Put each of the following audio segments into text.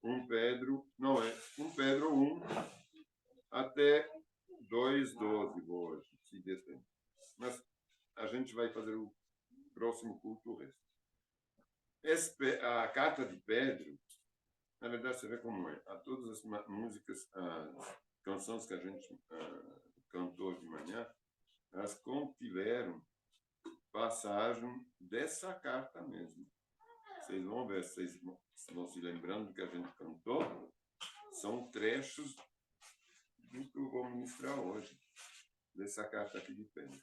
1 Pedro 1 até 2:12 hoje, se der tempo. Mas a gente vai fazer o próximo culto o resto. A carta de Pedro, na verdade, você vê como é. A todas as músicas, as canções que a gente cantou de manhã, elas contiveram passagem dessa carta mesmo. Vocês vão ver, vocês vão se lembrando que a gente cantou, são trechos do que eu vou ministrar hoje, dessa carta aqui de Pedro.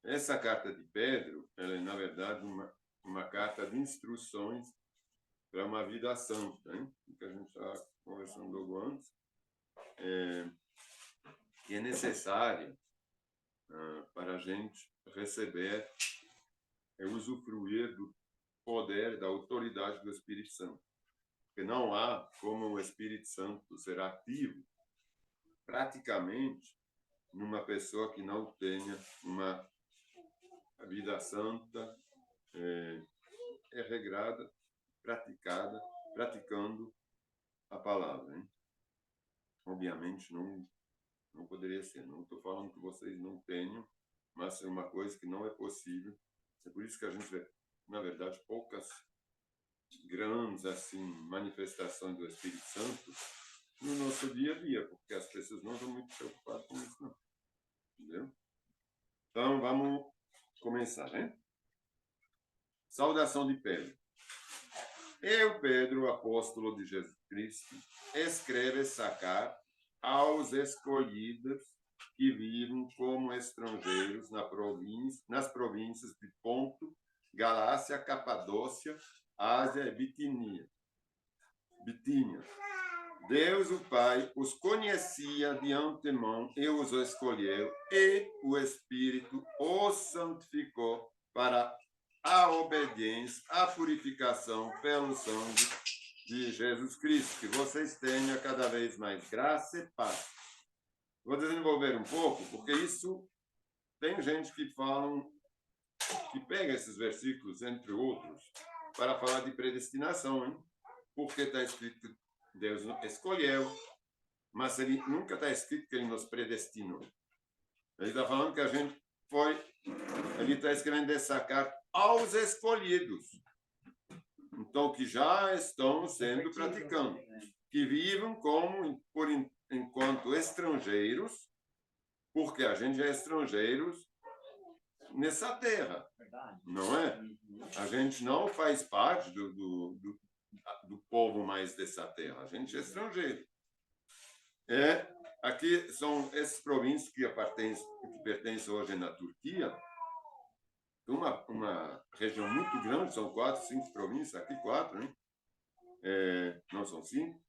Essa carta de Pedro, ela é, na verdade, uma carta de instruções para uma vida santa, hein? Que a gente estava conversando logo antes, que é necessária para a gente receber e usufruir do poder, da autoridade do Espírito Santo. Porque não há como o Espírito Santo ser ativo praticamente numa pessoa que não tenha uma vida santa, regrada, praticando a palavra, hein? Obviamente não poderia ser. Não estou falando que vocês não tenham, mas é uma coisa que não é possível. É por isso que a gente vê, na verdade, poucas grandes assim manifestações do Espírito Santo no nosso dia a dia, porque as pessoas não estão muito preocupadas com isso, não. Entendeu? Então, vamos começar, né? Saudação de Pedro. Eu, Pedro, apóstolo de Jesus Cristo, escrevo essa carta aos escolhidos que vivem como estrangeiros nas províncias de Ponto, Galácia, Capadócia, Ásia e Bitínia. Deus, o Pai, os conhecia de antemão e os escolheu, e o Espírito os santificou para a obediência, a purificação pelo sangue de Jesus Cristo. Que vocês tenham cada vez mais graça e paz. Vou desenvolver um pouco, porque isso tem gente que pega esses versículos, entre outros, para falar de predestinação, hein? Porque está escrito Deus escolheu, mas ele nunca está escrito que ele nos predestinou. Ele está falando que a gente ele está escrevendo essa carta aos escolhidos. Então, que já estão sendo praticando, que vivem enquanto estrangeiros, porque a gente é estrangeiros nessa terra, não é? A gente não faz parte do povo mais dessa terra. A gente é estrangeiro. Aqui são essas províncias que pertencem hoje na Turquia. Uma região muito grande, são 4, 5 províncias, aqui 4, né? Não são 5.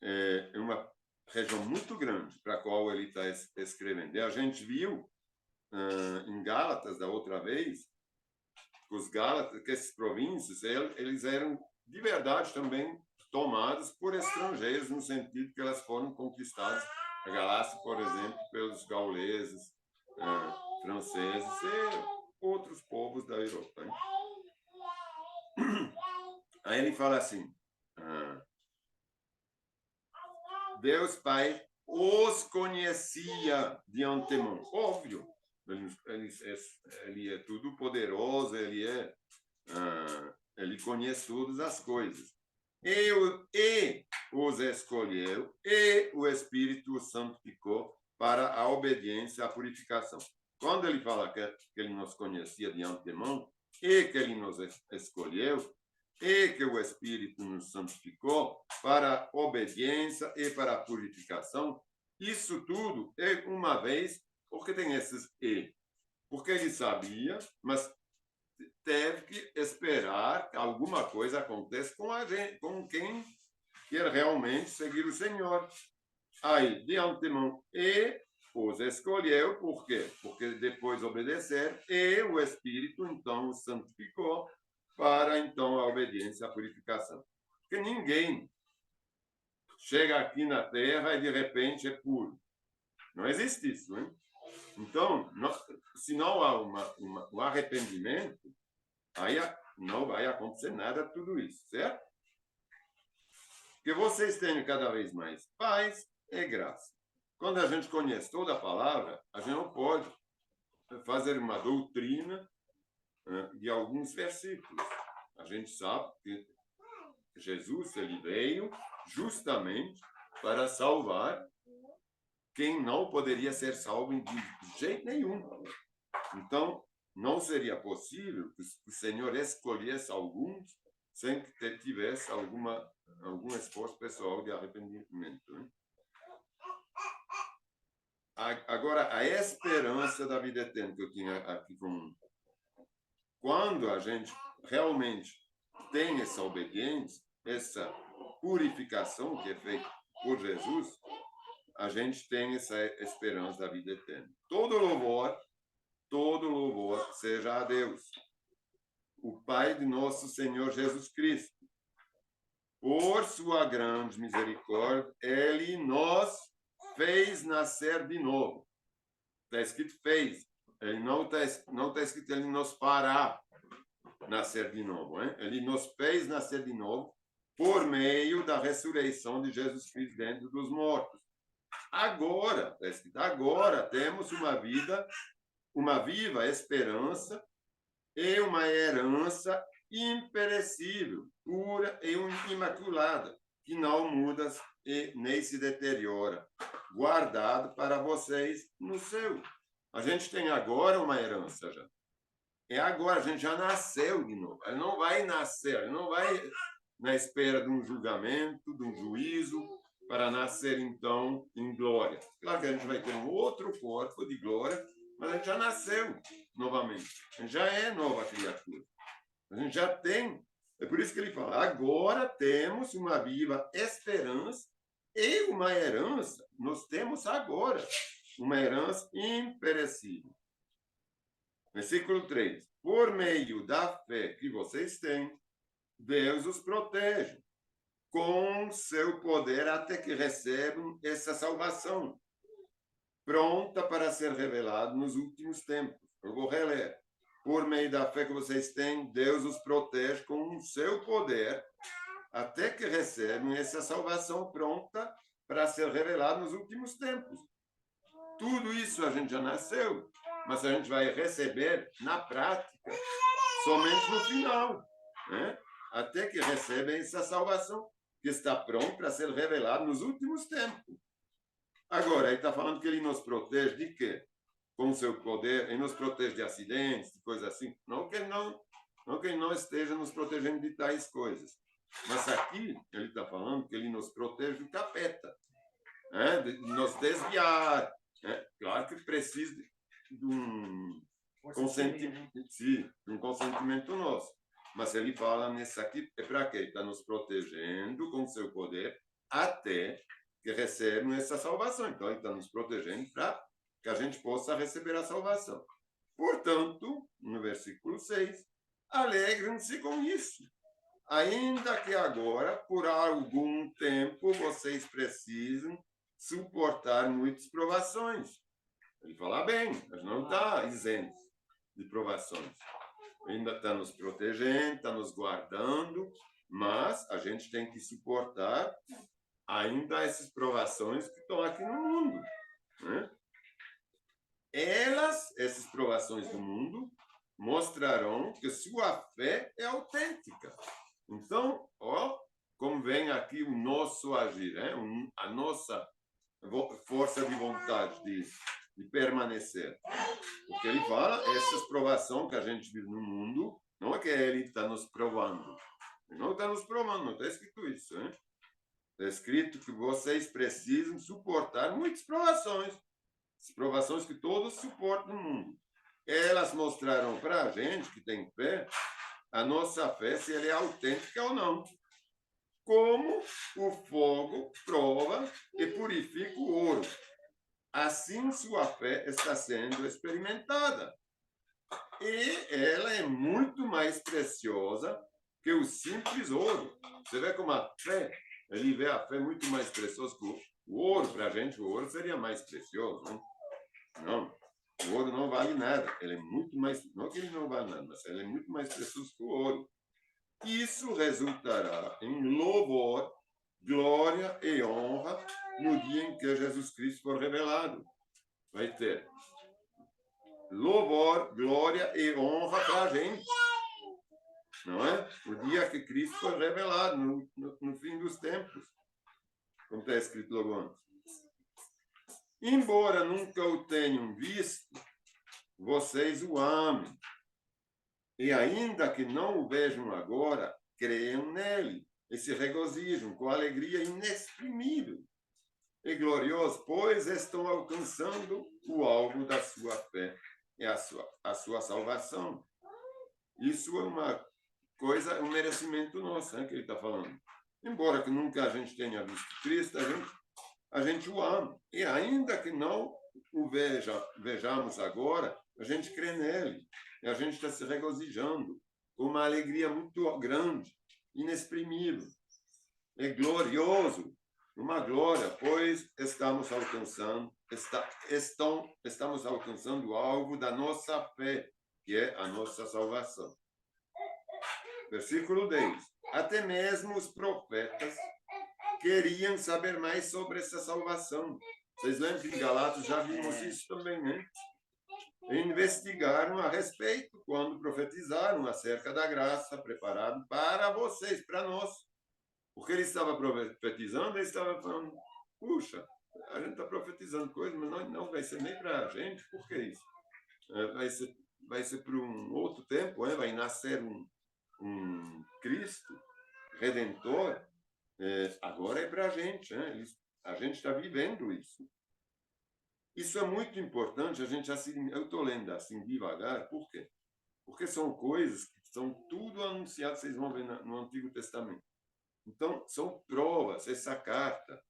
É uma região muito grande para a qual ele está escrevendo. E a gente viu em Gálatas, da outra vez, os Gálatas, que essas províncias, eles eram de verdade também tomadas por estrangeiros, no sentido que elas foram conquistadas, a Galácia, por exemplo, pelos gauleses, franceses e outros povos da Europa. Hein? Aí ele fala assim, Deus Pai os conhecia de antemão. Óbvio, ele é tudo poderoso, ele conhece todas as coisas. E os escolheu, e o Espírito os santificou para a obediência, a purificação. Quando ele fala que ele nos conhecia de antemão, e que ele nos escolheu, e que o Espírito nos santificou para a obediência e para a purificação, isso tudo é uma vez, porque tem esses e. Porque ele sabia, mas teve que esperar que alguma coisa aconteça com a gente, com quem quer realmente seguir o Senhor. Aí, de antemão, e os escolheu, por quê? Porque depois obedecer, e o Espírito, então, os santificou para, então, a obediência, a purificação. Porque ninguém chega aqui na Terra e, de repente, é puro. Não existe isso, hein? Então, se não há um arrependimento, aí não vai acontecer nada de tudo isso, certo? que vocês tenham cada vez mais paz e graça. Quando a gente conhece toda a palavra, a gente não pode fazer uma doutrina de alguns versículos. A gente sabe que Jesus ele veio justamente para salvar quem não poderia ser salvo de jeito nenhum. Então, não seria possível que o Senhor escolhesse alguns sem que tivesse algum esforço pessoal de arrependimento. Né? Agora, a esperança da vida eterna que eu tinha aqui com... Quando a gente realmente tem essa obediência, essa purificação que é feita por Jesus, a gente tem essa esperança da vida eterna. Todo louvor seja a Deus, o Pai de nosso Senhor Jesus Cristo. Por sua grande misericórdia, Ele nos fez nascer de novo. Está escrito fez. Ele não está escrito Ele nos fará nascer de novo. Hein? Ele nos fez nascer de novo por meio da ressurreição de Jesus Cristo dentro dos mortos. Agora, está escrito, agora temos uma viva esperança e uma herança imperecível, pura e imaculada, que não muda e nem se deteriora, guardado para vocês no céu. A gente tem agora uma herança já. É agora, a gente já nasceu de novo. Ele não vai nascer, ele não vai na espera de um julgamento, de um juízo, para nascer, então, em glória. Claro que a gente vai ter um outro corpo de glória, mas a gente já nasceu novamente. A gente já é nova criatura. A gente já tem. É por isso que ele fala, agora temos uma viva esperança e uma herança, nós temos agora uma herança imperecível. Versículo 3. Por meio da fé que vocês têm, Deus os protege com seu poder até que recebam essa salvação, pronta para ser revelada nos últimos tempos. Eu vou reler. Por meio da fé que vocês têm, Deus os protege com o seu poder até que recebam essa salvação pronta para ser revelada nos últimos tempos. Tudo isso a gente já nasceu, mas a gente vai receber na prática somente no final, né? Até que recebem essa salvação que está pronta para ser revelada nos últimos tempos. Agora, ele está falando que ele nos protege de quê? Com o seu poder, ele nos protege de acidentes, de coisas assim. Não que ele não esteja nos protegendo de tais coisas. Mas aqui, ele está falando que ele nos protege do capeta, né? De nos desviar. Né? Claro que precisa de um consentimento nosso. Mas ele fala nesse aqui, é para quê? Ele está nos protegendo com o seu poder até que recebam essa salvação. Então, ele está nos protegendo para que a gente possa receber a salvação. Portanto, no versículo 6, alegrem-se com isso. Ainda que agora, por algum tempo, vocês precisam suportar muitas provações. Ele fala bem, mas não está isento de provações. Ainda está nos protegendo, está nos guardando, mas a gente tem que suportar ainda essas provações que estão aqui no mundo. Né? Essas provações do mundo, mostrarão que sua fé é autêntica. Então, como vem aqui o nosso agir, né? A nossa força de vontade de permanecer. Porque ele fala, essas provações que a gente vive no mundo, não é que ele está nos provando. Ele não está nos provando, não está escrito isso. Né? Está escrito que vocês precisam suportar muitas provações. As provações que todos suportam no mundo. Elas mostrarão para a gente que tem fé, a nossa fé, se ela é autêntica ou não. Como o fogo prova e purifica o ouro. Assim sua fé está sendo experimentada. E ela é muito mais preciosa que o simples ouro. Você vê como a fé, ele vê a fé muito mais preciosa que o ouro. Para a gente, o ouro seria mais precioso. Né? Não, o ouro não vale nada. Ele é muito mais, não que ele não vale nada, mas ele é muito mais precioso que o ouro. Isso resultará em louvor glória e honra no dia em que Jesus Cristo for revelado. Vai ter louvor, glória e honra para a gente. Não é? O dia que Cristo for revelado, no fim dos tempos. Como está escrito logo antes. Embora nunca o tenham visto, vocês o amem. E ainda que não o vejam agora, creiam nele e se regozijam com alegria inexprimível e glorioso, pois estão alcançando o alvo da sua fé e a sua salvação. Isso é uma coisa, um merecimento nosso, né, que ele está falando. Embora que nunca a gente tenha visto Cristo, a gente o ama. E ainda que não o vejamos agora, a gente crê nele. E a gente está se regozijando com uma alegria muito grande, inexprimível. É glorioso, uma glória, pois estamos alcançando o alvo da nossa fé, que é a nossa salvação. Versículo 10. Até mesmo os profetas queriam saber mais sobre essa salvação. Vocês lembram que em Galatas já vimos isso também, né? Investigaram a respeito quando profetizaram acerca da graça preparada para vocês, para nós. Porque ele estava profetizando, ele estava falando, puxa, a gente está profetizando coisas, mas não vai ser nem para a gente, por que isso? Vai ser para um outro tempo, vai nascer um Cristo Redentor, agora é para a gente, né? A gente está vivendo isso. Isso é muito importante, eu estou lendo assim devagar, por quê? Porque são coisas que são tudo anunciadas, vocês vão ver no Antigo Testamento. Então, são provas, essa carta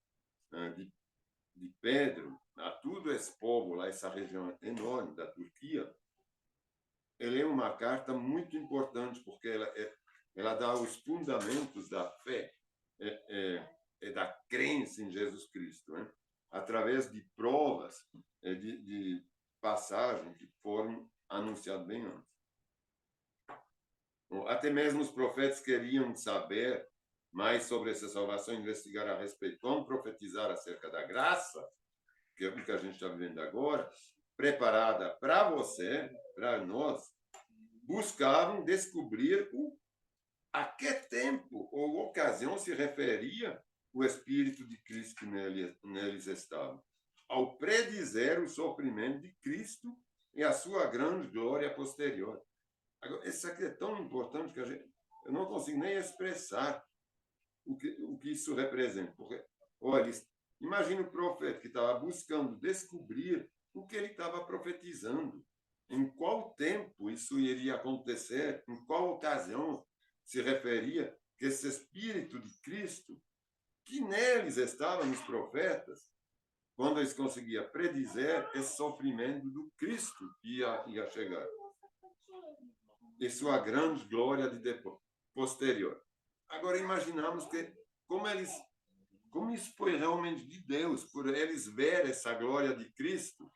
de Pedro a todo esse povo, lá, essa região enorme da Turquia, ela é uma carta muito importante, porque ela dá os fundamentos da fé, da crença em Jesus Cristo, né? Através de provas, de passagens que foram anunciadas bem antes. Até mesmo os profetas queriam saber mais sobre essa salvação, investigar a respeito, como profetizar acerca da graça, que é o que a gente está vivendo agora, preparada para você, para nós, buscavam descobrir a que tempo ou ocasião se referia o Espírito de Cristo que neles estava, ao predizer o sofrimento de Cristo e a sua grande glória posterior. Agora, isso aqui é tão importante que eu não consigo nem expressar o que isso representa. Porque, olha, imagina o profeta que estava buscando descobrir o que ele estava profetizando, em qual tempo isso iria acontecer, em qual ocasião se referia que esse Espírito de Cristo, que neles estava nos profetas, quando eles conseguiam predizer esse sofrimento do Cristo que ia chegar. E sua grande glória posterior. Agora imaginamos que como isso foi realmente de Deus, por eles ver essa glória de Cristo,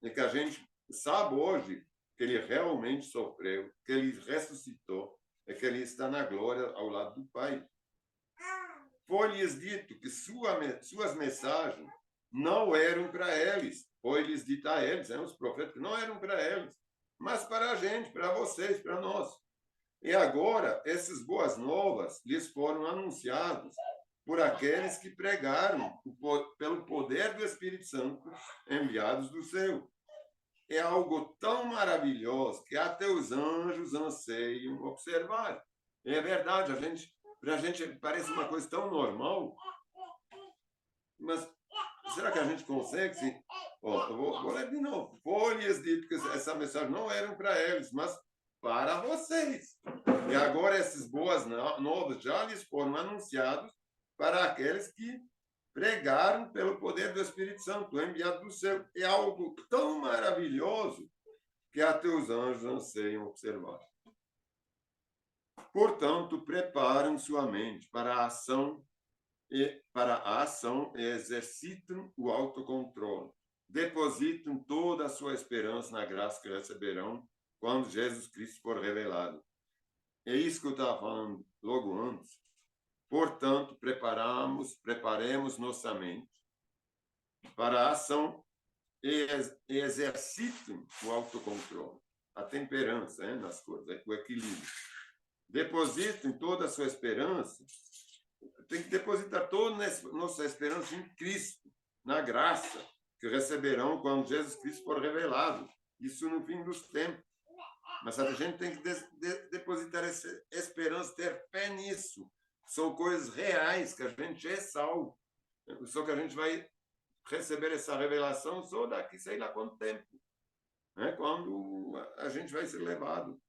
e que a gente sabe hoje que ele realmente sofreu, que ele ressuscitou, e que ele está na glória ao lado do Pai. Foi-lhes dito que suas mensagens não eram para eles. Foi-lhes dito a eles, os profetas, que não eram para eles, mas para a gente, para vocês, para nós. E agora, essas boas novas lhes foram anunciadas por aqueles que pregaram pelo poder do Espírito Santo enviados do céu. É algo tão maravilhoso que até os anjos anseiam observar. É verdade, para a gente parece uma coisa tão normal, mas será que a gente consegue? Eu vou ler de novo. Foi-lhes dito que essa mensagem não era para eles, mas para vocês. E agora essas boas novas já lhes foram anunciadas para aqueles que pregaram pelo poder do Espírito Santo, enviado do céu. É algo tão maravilhoso que até os anjos anseiam observar. Portanto, preparem sua mente para a ação e exercitem o autocontrole. Depositem toda a sua esperança na graça que receberão quando Jesus Cristo for revelado. É isso que eu estava falando logo antes. Portanto, preparem preparemos nossa mente para a ação e exercitem o autocontrole, a temperança, nas coisas, o equilíbrio. Depositem toda a sua esperança, tem que depositar toda a nossa esperança em Cristo, na graça que receberão quando Jesus Cristo for revelado. Isso no fim dos tempos. Mas a gente tem que depositar essa esperança, ter fé nisso. São coisas reais, que a gente é salvo. Só que a gente vai receber essa revelação só daqui, sei lá quanto tempo. Quando a gente vai ser levado.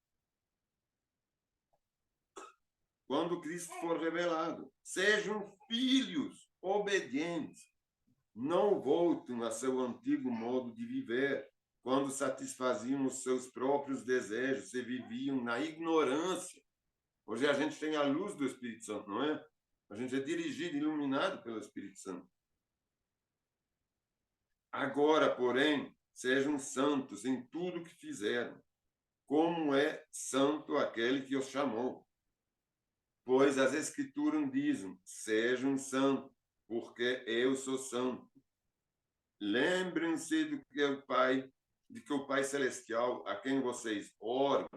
Quando Cristo for revelado. Sejam filhos obedientes. Não voltem a seu antigo modo de viver, quando satisfaziam os seus próprios desejos e viviam na ignorância. Hoje a gente tem a luz do Espírito Santo, não é? A gente é dirigido, iluminado pelo Espírito Santo. Agora, porém, sejam santos em tudo que fizeram, como é santo aquele que os chamou. Pois as Escrituras dizem, sejam santos, porque eu sou santo. Lembrem-se de que o Pai Celestial, a quem vocês oram,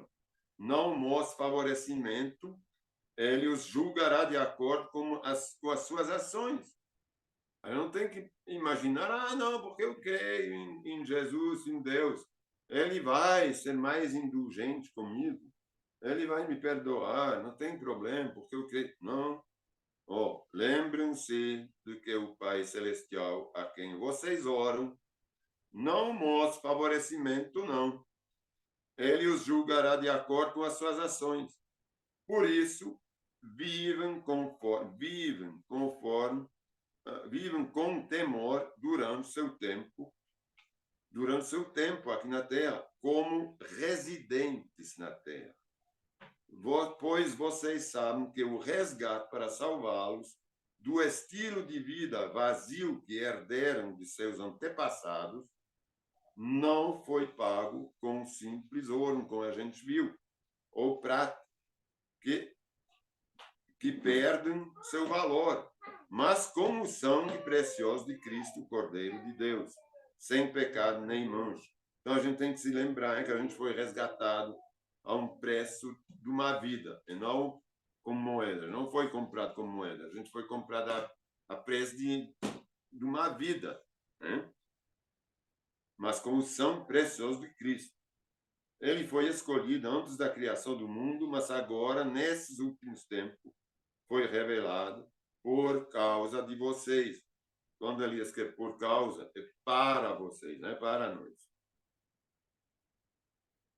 não mostra favorecimento, ele os julgará de acordo com as suas ações. Eu não tenho que imaginar, não, porque eu creio em Jesus, em Deus, ele vai ser mais indulgente comigo, ele vai me perdoar, não tem problema, porque eu creio. Não. Lembrem-se de que o Pai Celestial, a quem vocês oram, não mostra favorecimento, não. Ele os julgará de acordo com as suas ações. Por isso, vivam com temor durante seu tempo aqui na terra, como residentes na terra. Pois vocês sabem que o resgate para salvá-los do estilo de vida vazio que herderam de seus antepassados não foi pago com simples ouro, como a gente viu, ou prata, que perdem seu valor, mas com o sangue precioso de Cristo, o Cordeiro de Deus, sem pecado nem mancha. Então a gente tem que se lembrar que a gente foi resgatado a um preço de uma vida, e não como moeda. Não foi comprado como moeda, a gente foi comprado a preço de uma vida, né? Mas com o sangue precioso de Cristo. Ele foi escolhido antes da criação do mundo, mas agora, nesses últimos tempos, foi revelado por causa de vocês. Quando ele escreve por causa, é para vocês, não é para nós.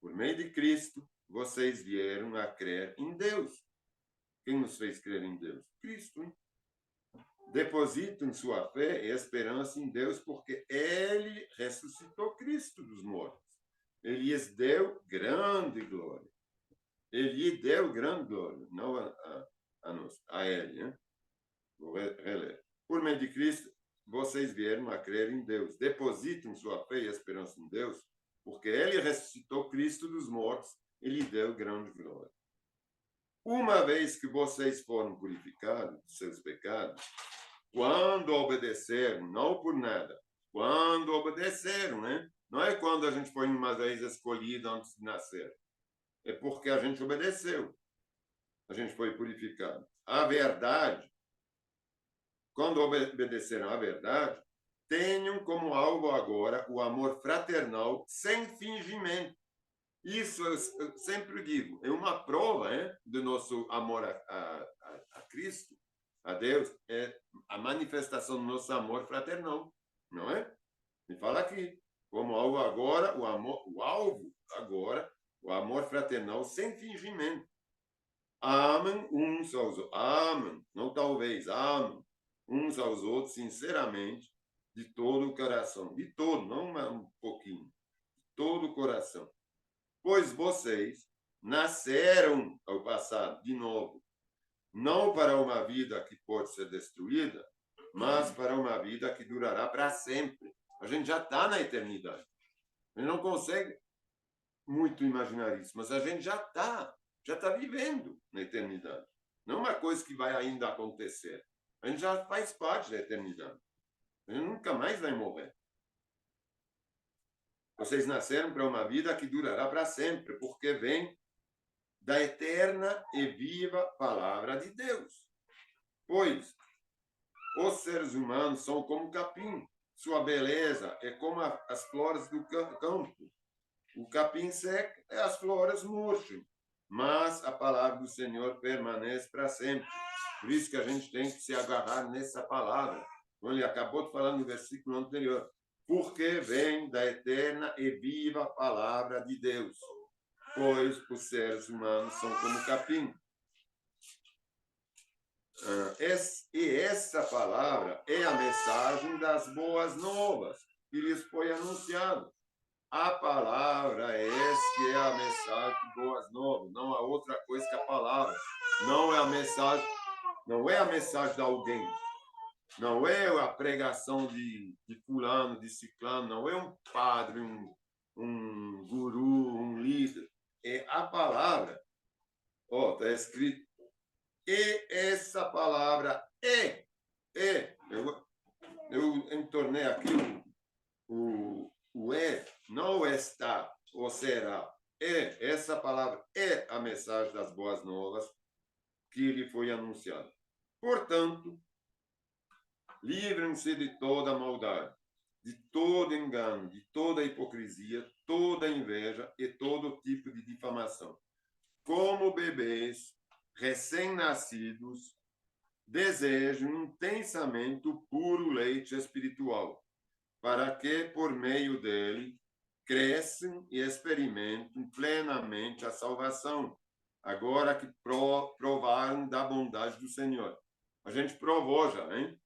Por meio de Cristo, vocês vieram a crer em Deus. Quem nos fez crer em Deus? Cristo, hein? Depositem sua fé e esperança em Deus, porque ele ressuscitou Cristo dos mortos. Ele lhes deu grande glória. Ele lhe deu grande glória, não a ele, né? Vou reler. Por meio de Cristo, vocês vieram a crer em Deus. Depositem sua fé e esperança em Deus, porque ele ressuscitou Cristo dos mortos e lhe deu grande glória. Uma vez que vocês foram purificados de seus pecados, quando obedeceram, não por nada, quando obedeceram, né? Não é quando a gente foi uma vez escolhido antes de nascer. É porque a gente obedeceu. A gente foi purificado. A verdade, quando obedeceram à verdade, tenham como alvo agora o amor fraternal sem fingimento. Isso eu sempre digo, é uma prova do nosso amor a Cristo, a Deus, é a manifestação do nosso amor fraternal, não é? Me fala aqui, como alvo agora, o amor fraternal sem fingimento. Amem uns aos outros, amem, não talvez, amem uns aos outros sinceramente, de todo o coração, de todo, não um pouquinho, de todo o coração. Pois vocês nasceram ao passado de novo, não para uma vida que pode ser destruída, mas para uma vida que durará para sempre. A gente já está na eternidade. A gente não consegue muito imaginar isso, mas a gente já está vivendo na eternidade. Não é uma coisa que vai ainda acontecer. A gente já faz parte da eternidade. A gente nunca mais vai morrer. Vocês nasceram para uma vida que durará para sempre, porque vem da eterna e viva palavra de Deus. Pois os seres humanos são como capim. Sua beleza é como as flores do campo. O capim seca e as flores murcham. Mas a palavra do Senhor permanece para sempre. Por isso que a gente tem que se agarrar nessa palavra. Como ele acabou de falar no versículo anterior. Porque vem da eterna e viva palavra de Deus. Pois os seres humanos são como capim. E essa palavra é a mensagem das boas novas que lhes foi anunciada. A palavra é essa que é a mensagem de boas novas, não há outra coisa que a palavra. Não é a mensagem de alguém. Não é a pregação de fulano, de ciclano, não é um padre, um guru, um líder. É a palavra. Está escrito. E essa palavra é. Eu entornei aqui o não está ou será. Essa palavra é a mensagem das boas novas que lhe foi anunciada. Portanto, livrem-se de toda maldade, de todo engano, de toda hipocrisia, toda inveja e todo tipo de difamação. Como bebês recém-nascidos, desejam intensamente o puro leite espiritual, para que, por meio dele, cresçam e experimentem plenamente a salvação, agora que provaram da bondade do Senhor. A gente provou já, hein?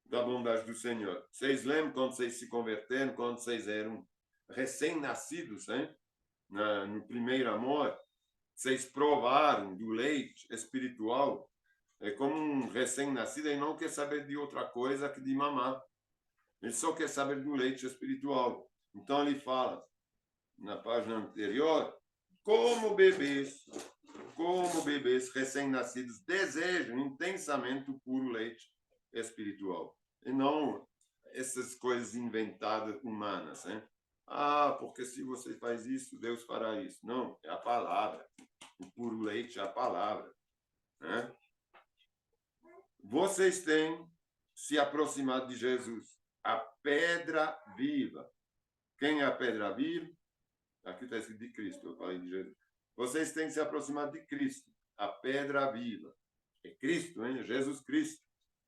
Da bondade do Senhor. Vocês lembram quando vocês se converteram, quando vocês eram recém-nascidos, hein? No primeiro amor? Vocês provaram do leite espiritual. É como um recém-nascido, ele não quer saber de outra coisa que de mamar. Ele só quer saber do leite espiritual. Então ele fala, na página anterior, como bebês recém-nascidos desejam intensamente o puro leite espiritual. E não essas coisas inventadas humanas, né? Porque se você faz isso, Deus fará isso. Não, é a palavra. O puro leite é a palavra, né? Vocês têm se aproximado de Jesus, a pedra viva. Quem é a pedra viva? Aqui está escrito de Cristo, eu falei de Jesus. Vocês têm se aproximado de Cristo, a pedra viva. É Cristo, hein? Jesus Cristo.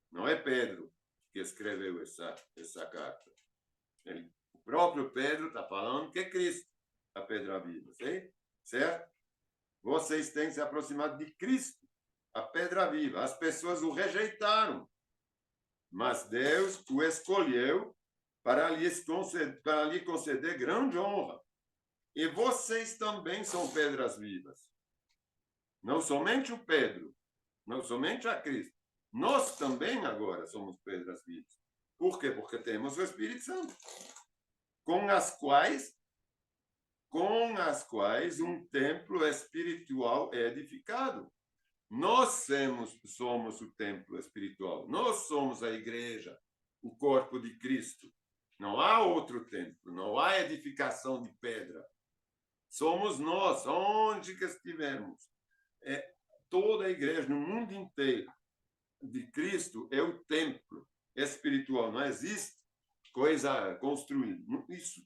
Não é Pedro que escreveu essa carta. O próprio Pedro está falando que é Cristo, a pedra viva. Certo? Vocês têm se aproximado de Cristo, a pedra viva. As pessoas o rejeitaram, mas Deus o escolheu para lhe conceder grande honra. E vocês também são pedras vivas. Não somente o Pedro, não somente a Cristo. Nós também agora somos pedras vivas. Por quê? Porque temos o Espírito Santo, com as quais um templo espiritual é edificado. Nós somos o templo espiritual. Nós somos a igreja, o corpo de Cristo. Não há outro templo, não há edificação de pedra. Somos nós, onde que estivermos. Toda a igreja no mundo inteiro de Cristo é o templo espiritual. Não existe coisa construída. Isso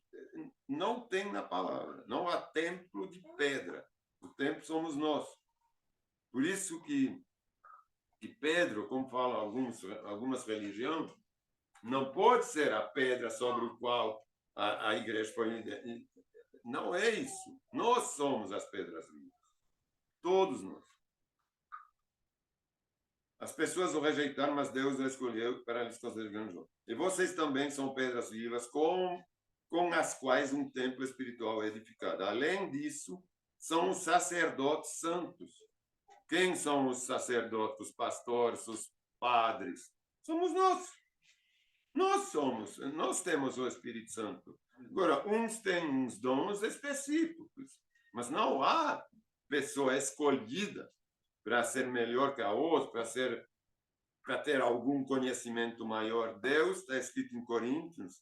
não tem na palavra. Não há templo de pedra. O templo somos nós. Por isso que Pedro, como falam algumas religiões, não pode ser a pedra sobre o qual a igreja foi. Não é isso. Nós somos as pedras vivas. Todos nós. As pessoas o rejeitaram, mas Deus o escolheu para lhes conceder grande honra. E vocês também são pedras vivas, com as quais um templo espiritual é edificado. Além disso, são os sacerdotes santos. Quem são os sacerdotes, os pastores, os padres? Somos nós. Nós temos o Espírito Santo. Agora, uns têm uns dons específicos, mas não há pessoa escolhida para ser melhor que a outra, para ser para ter algum conhecimento maior. Deus, está escrito em Coríntios,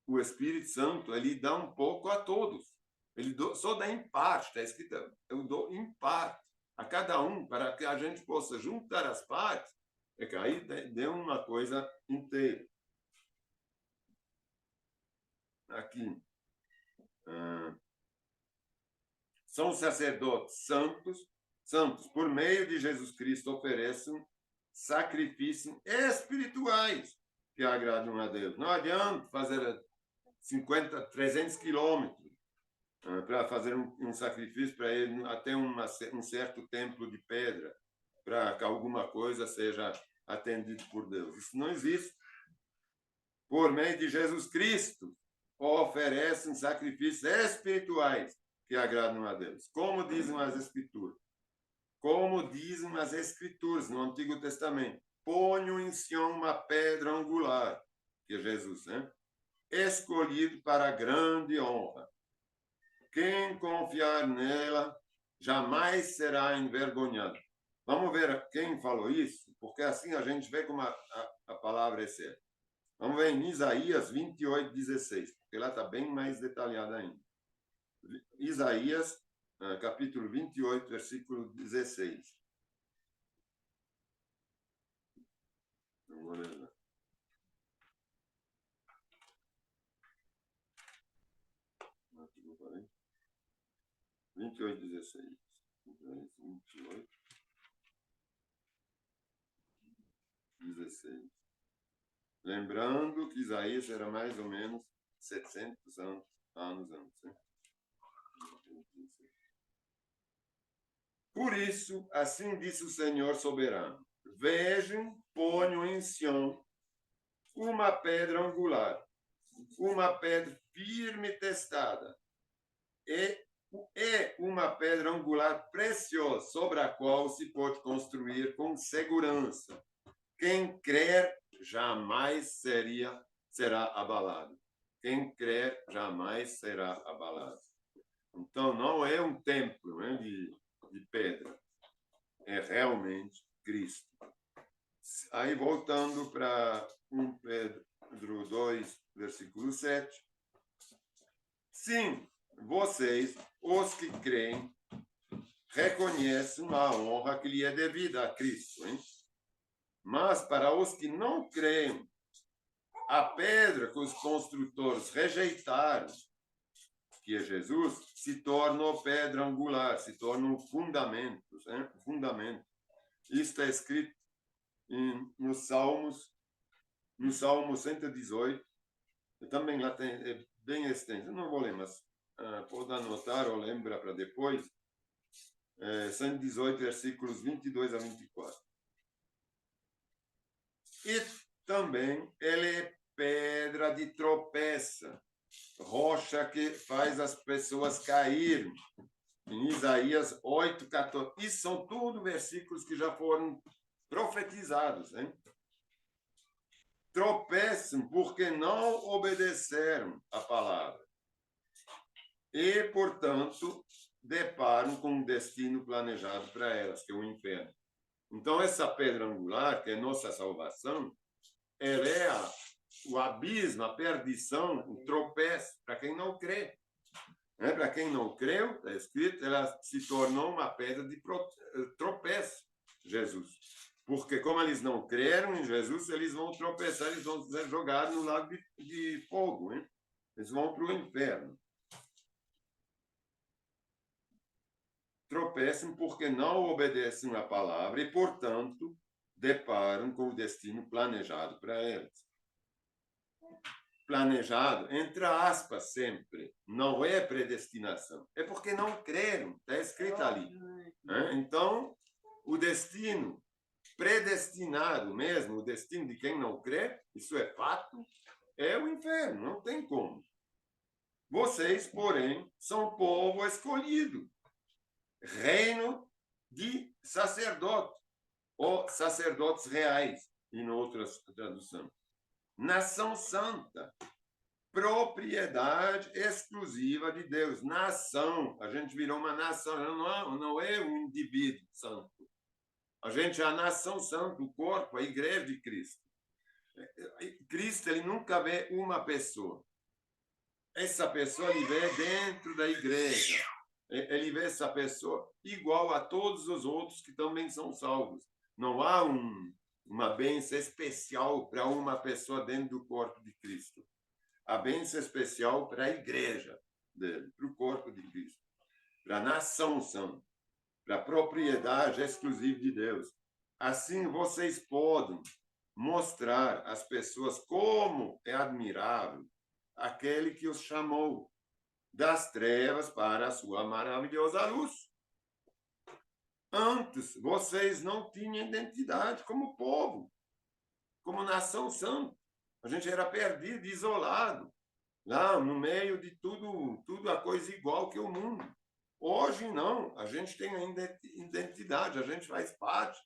o Espírito Santo, ele dá um pouco a todos. Ele só dá em parte, está escrito, eu dou em parte a cada um, para que a gente possa juntar as partes, é que aí dê uma coisa inteira. Aqui. São sacerdotes santos, por meio de Jesus Cristo, oferecem sacrifícios espirituais que agradam a Deus. Não adianta fazer 50, 300 quilômetros para fazer um sacrifício para ele até um certo templo de pedra, para que alguma coisa seja atendida por Deus. Isso não existe. Por meio de Jesus Cristo, oferecem sacrifícios espirituais que agradam a Deus. Como dizem as Escrituras. Como dizem as Escrituras no Antigo Testamento. Ponho em Sião uma pedra angular, que é Jesus, né? Escolhido para grande honra. Quem confiar nela jamais será envergonhado. Vamos ver quem falou isso, porque assim a gente vê como a palavra é certa. Vamos ver em Isaías 28, 16, porque lá está bem mais detalhada ainda. Isaías, capítulo 28, versículo 16. Vamos ler lá. 28, 16. 28, 16. Lembrando que Isaías era mais ou menos 700 anos antes. Né? Por isso, assim disse o Senhor soberano: vejam, ponho em Sião uma pedra angular, uma pedra firme e testada, e uma pedra angular preciosa, sobre a qual se pode construir com segurança. Quem crer jamais será abalado. Quem crer jamais será abalado. Então, não é um templo, né, de pedra. É realmente Cristo. Aí, voltando para 1 Pedro 2, versículo 7. Sim, vocês, os que creem, reconhecem a honra que lhe é devida a Cristo. Hein? Mas para os que não creem, a pedra que os construtores rejeitaram, que é Jesus, se tornou pedra angular, se tornam fundamentos, hein? Fundamento. Isso está escrito no Salmo 118. Também lá tem, é bem extenso. Eu não vou ler, mas pode anotar ou lembra para depois. 118, versículos 22 a 24. E também ele é pedra de tropeça, rocha que faz as pessoas caírem. Em Isaías 8, 14. Isso são tudo versículos que já foram profetizados. Hein? Tropeçam porque não obedeceram a palavra. E, portanto, deparam com um destino planejado para elas, que é o inferno. Então, essa pedra angular, que é nossa salvação, ela é o abismo, a perdição, o tropeço, para quem não crê. Para quem não creu, está escrito, ela se tornou uma pedra de tropeço, Jesus. Porque como eles não creram em Jesus, eles vão tropeçar, eles vão ser jogados no lago de fogo. Hein? Eles vão para o inferno. Tropeçam porque não obedecem à palavra e, portanto, deparam com o destino planejado para eles. Planejado, entre aspas, sempre. Não é predestinação. É porque não creram. Está escrito ali. Então, o destino predestinado mesmo, o destino de quem não crê, isso é fato, é o inferno. Não tem como. Vocês, porém, são povo escolhido. Reino de sacerdotes, ou sacerdotes reais, em outras traduções. Nação santa, propriedade exclusiva de Deus. Nação, a gente virou uma nação, não é um indivíduo santo. A gente é a nação santa, o corpo, a igreja de Cristo. Cristo, ele nunca vê uma pessoa. Essa pessoa ele vê dentro da igreja. Ele vê essa pessoa igual a todos os outros que também são salvos. Não há uma bênção especial para uma pessoa dentro do corpo de Cristo. A bênção especial para a igreja dele, para o corpo de Cristo, para a nação santa, para a propriedade exclusiva de Deus. Assim vocês podem mostrar às pessoas como é admirável aquele que os chamou das trevas para a sua maravilhosa luz. Antes, vocês não tinham identidade como povo, como nação santa. A gente era perdido, isolado, lá no meio de tudo a coisa igual que o mundo. Hoje, não. A gente tem ainda identidade, a gente faz parte.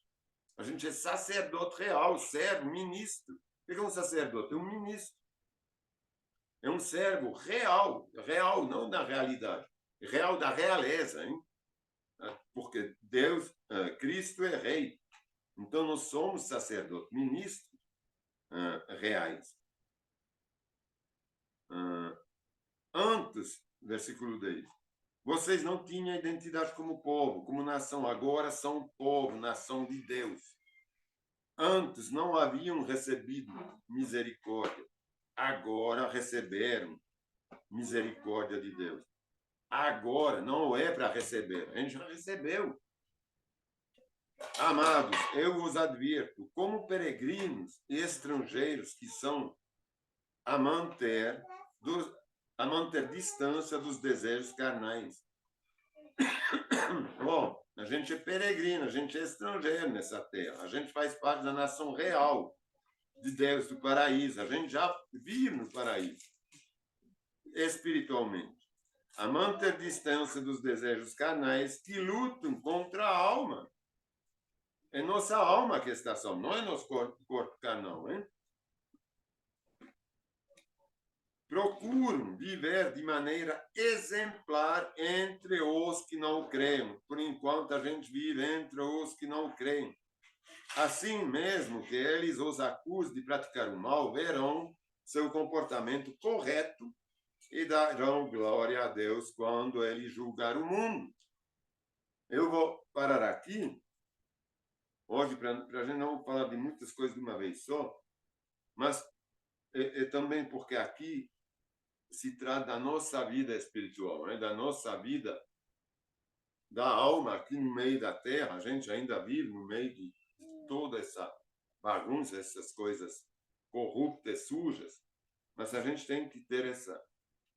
A gente é sacerdote real, servo, ministro. O que é um sacerdote? É um ministro. É um servo real, real não da realidade, real da realeza, hein? Porque Deus, Cristo é rei. Então nós somos sacerdotes, ministros reais. Antes, versículo 10, vocês não tinham identidade como povo, como nação, agora são povo, nação de Deus. Antes não haviam recebido misericórdia, agora receberam misericórdia de Deus. Agora não é para receber, a gente já recebeu. Amados, eu vos advirto, como peregrinos e estrangeiros que são, a manter distância dos desejos carnais. Bom, a gente é peregrino, a gente é estrangeiro nessa terra, a gente faz parte da nação real de Deus, do paraíso, a gente já vive no paraíso, espiritualmente. A manter distância dos desejos carnais que lutam contra a alma. É nossa alma que está salva, não é nosso corpo carnal, hein? Procuram viver de maneira exemplar entre os que não creem. Por enquanto, a gente vive entre os que não creem. Assim mesmo que eles os acusem de praticar o mal, verão seu comportamento correto e darão glória a Deus quando ele julgar o mundo. Eu vou parar aqui, hoje, para a gente não falar de muitas coisas de uma vez só, mas também porque aqui se trata da nossa vida espiritual, né? Da nossa vida, da alma aqui no meio da terra. A gente ainda vive no meio de toda essa bagunça, essas coisas corruptas, sujas, mas a gente tem que ter essa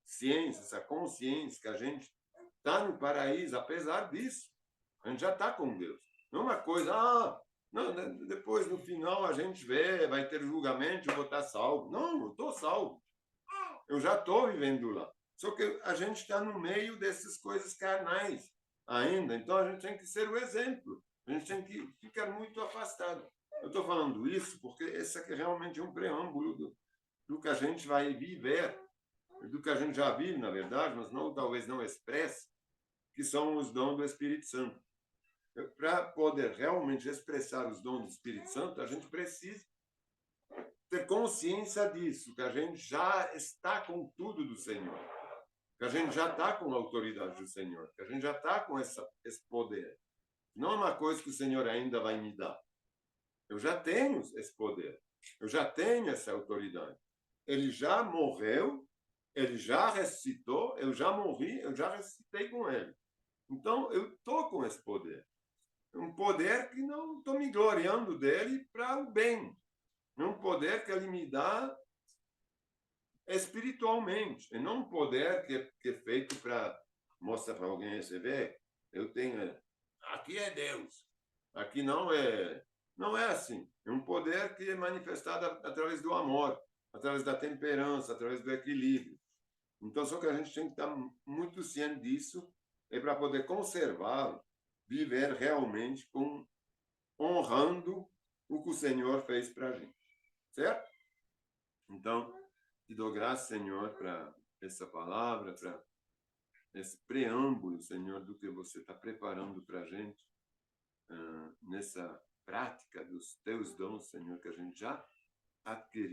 ciência, essa consciência que a gente está no paraíso, apesar disso. A gente já está com Deus. Não é uma coisa, não, depois no final a gente vê, vai ter julgamento, eu vou estar salvo. Não, eu estou salvo. Eu já estou vivendo lá. Só que a gente está no meio dessas coisas carnais ainda. Então a gente tem que ser o exemplo. A gente tem que ficar muito afastado. Eu estou falando isso porque esse aqui realmente é um preâmbulo do que a gente vai viver, do que a gente já vive, na verdade, mas não, talvez não expresse, que são os dons do Espírito Santo. Para poder realmente expressar os dons do Espírito Santo, a gente precisa ter consciência disso, que a gente já está com tudo do Senhor, que a gente já está com a autoridade do Senhor, que a gente já está com esse poder. Não é uma coisa que o Senhor ainda vai me dar. Eu já tenho esse poder, eu já tenho essa autoridade. Ele já morreu, ele já ressuscitou, eu já morri, eu já ressuscitei com ele. Então, eu estou com esse poder. É um poder que não estou me gloriando dele para o bem. É um poder que ele me dá espiritualmente. E não um poder que é feito para mostrar para alguém, você vê, eu tenho... Aqui é Deus. Aqui não é assim. É um poder que é manifestado através do amor, através da temperança, através do equilíbrio. Então, só que a gente tem que estar muito ciente disso para poder conservá-lo, viver realmente honrando o que o Senhor fez para a gente. Certo? Então, te dou graças, Senhor, para essa palavra, para esse preâmbulo, Senhor, do que você está preparando para a gente nessa prática dos teus dons, Senhor, que a gente já adquiriu